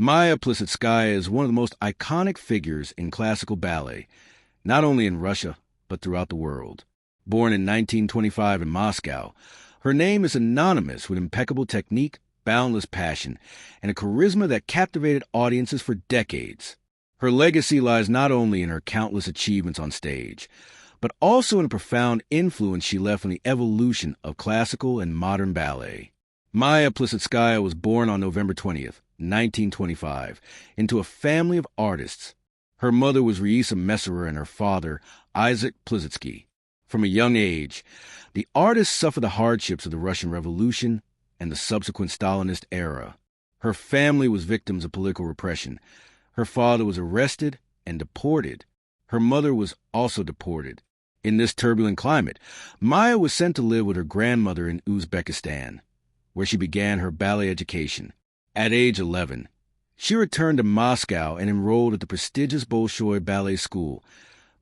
Maya Plisetskaya is one of the most iconic figures in classical ballet, not only in Russia, but throughout the world. Born in 1925 in Moscow, her name is synonymous with impeccable technique, boundless passion, and a charisma that captivated audiences for decades. Her legacy lies not only in her countless achievements on stage, but also in a profound influence she left on the evolution of classical and modern ballet. Maya Plisetskaya was born on November 20th, 1925, into a family of artists. Her mother was Russa and her father, Isaac Plisetskaya. From a young age, the artist suffered the hardships of the Russian Revolution and the subsequent Stalinist era. Her family was victims of political repression. Her father was arrested and deported. Her mother was also deported. In this turbulent climate, Maya was sent to live with her grandmother in Uzbekistan, where she began her ballet education. At age 11, she returned to Moscow and enrolled at the prestigious Bolshoi Ballet School,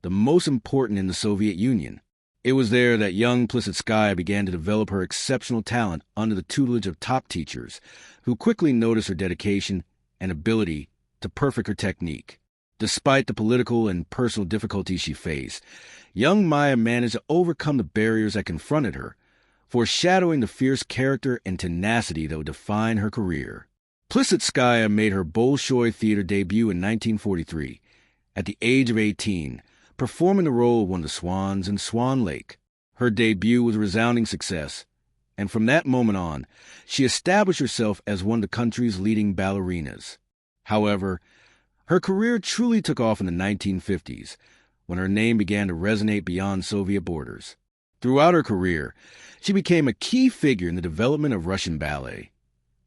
the most important in the Soviet Union. It was there that young Plisetskaya began to develop her exceptional talent under the tutelage of top teachers, who quickly noticed her dedication and ability to perfect her technique. Despite the political and personal difficulties she faced, young Maya managed to overcome the barriers that confronted her, foreshadowing the fierce character and tenacity that would define her career. Plisetskaya made her Bolshoi theater debut in 1943, at the age of 18, performing the role of one of the swans in Swan Lake. Her debut was a resounding success, and from that moment on, she established herself as one of the country's leading ballerinas. However, her career truly took off in the 1950s, when her name began to resonate beyond Soviet borders. Throughout her career, she became a key figure in the development of Russian ballet,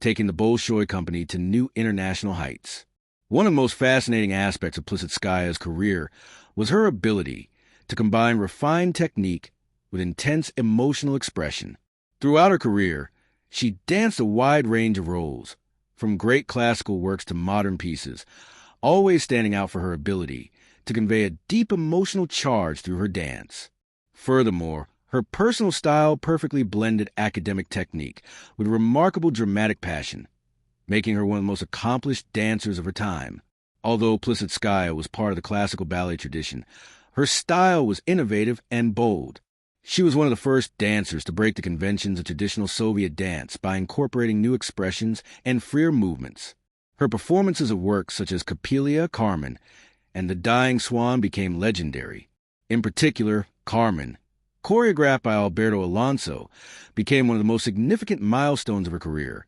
taking the Bolshoi company to new international heights. One of the most fascinating aspects of Plisetskaya's career was her ability to combine refined technique with intense emotional expression. Throughout her career, she danced a wide range of roles, from great classical works to modern pieces, always standing out for her ability to convey a deep emotional charge through her dance. Furthermore, her personal style perfectly blended academic technique with remarkable dramatic passion, making her one of the most accomplished dancers of her time. Although Plisetskaya was part of the classical ballet tradition, her style was innovative and bold. She was one of the first dancers to break the conventions of traditional Soviet dance by incorporating new expressions and freer movements. Her performances of works such as Coppelia, Carmen, and The Dying Swan became legendary. In particular, Carmen, choreographed by Alberto Alonso, became one of the most significant milestones of her career,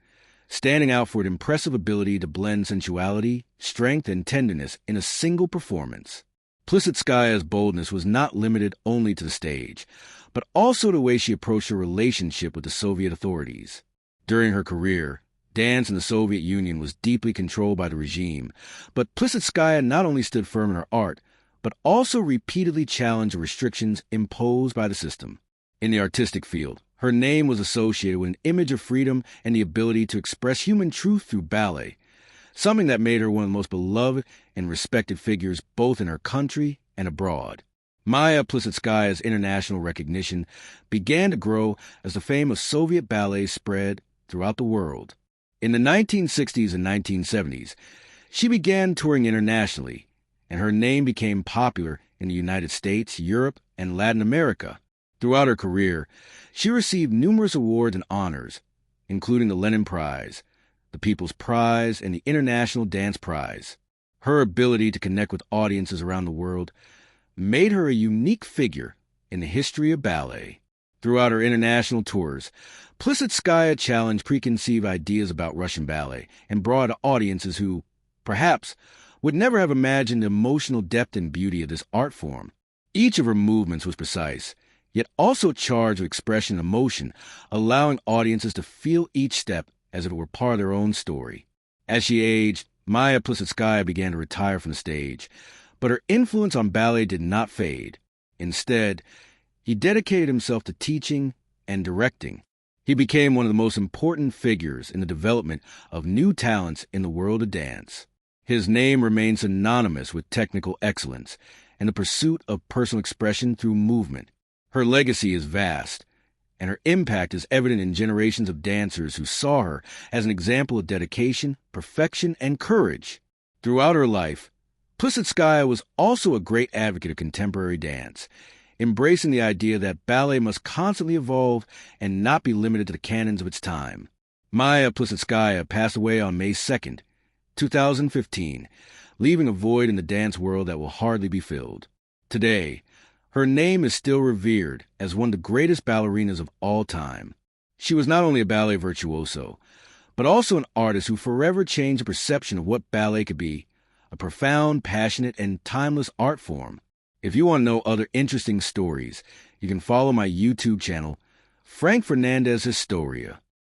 standing out for its impressive ability to blend sensuality, strength, and tenderness in a single performance. Plisetskaya's boldness was not limited only to the stage, but also the way she approached her relationship with the Soviet authorities. During her career, dance in the Soviet Union was deeply controlled by the regime, but Plisetskaya not only stood firm in her art, but also repeatedly challenged the restrictions imposed by the system. In the artistic field, her name was associated with an image of freedom and the ability to express human truth through ballet, something that made her one of the most beloved and respected figures both in her country and abroad. Maya Plisetskaya's international recognition began to grow as the fame of Soviet ballet spread throughout the world. In the 1960s and 1970s, she began touring internationally, and her name became popular in the United States, Europe, and Latin America. Throughout her career, she received numerous awards and honors, including the Lenin Prize, the People's Prize, and the International Dance Prize. Her ability to connect with audiences around the world made her a unique figure in the history of ballet. Throughout her international tours, Plisetskaya challenged preconceived ideas about Russian ballet and brought audiences who, perhaps, would never have imagined the emotional depth and beauty of this art form. Each of her movements was precise, yet also charged with expression and emotion, allowing audiences to feel each step as if it were part of their own story. As she aged, Maya Plisetskaya began to retire from the stage, but her influence on ballet did not fade. Instead, he dedicated himself to teaching and directing. He became one of the most important figures in the development of new talents in the world of dance. His name remains synonymous with technical excellence and the pursuit of personal expression through movement. Her legacy is vast, and her impact is evident in generations of dancers who saw her as an example of dedication, perfection, and courage. Throughout her life, Plisetskaya was also a great advocate of contemporary dance, embracing the idea that ballet must constantly evolve and not be limited to the canons of its time. Maya Plisetskaya passed away on May 2nd, 2015, leaving a void in the dance world that will hardly be filled. Today, her name is still revered as one of the greatest ballerinas of all time. She was not only a ballet virtuoso, but also an artist who forever changed the perception of what ballet could be, a profound, passionate, and timeless art form. If you want to know other interesting stories, you can follow my YouTube channel, Frank Fernandez Historia.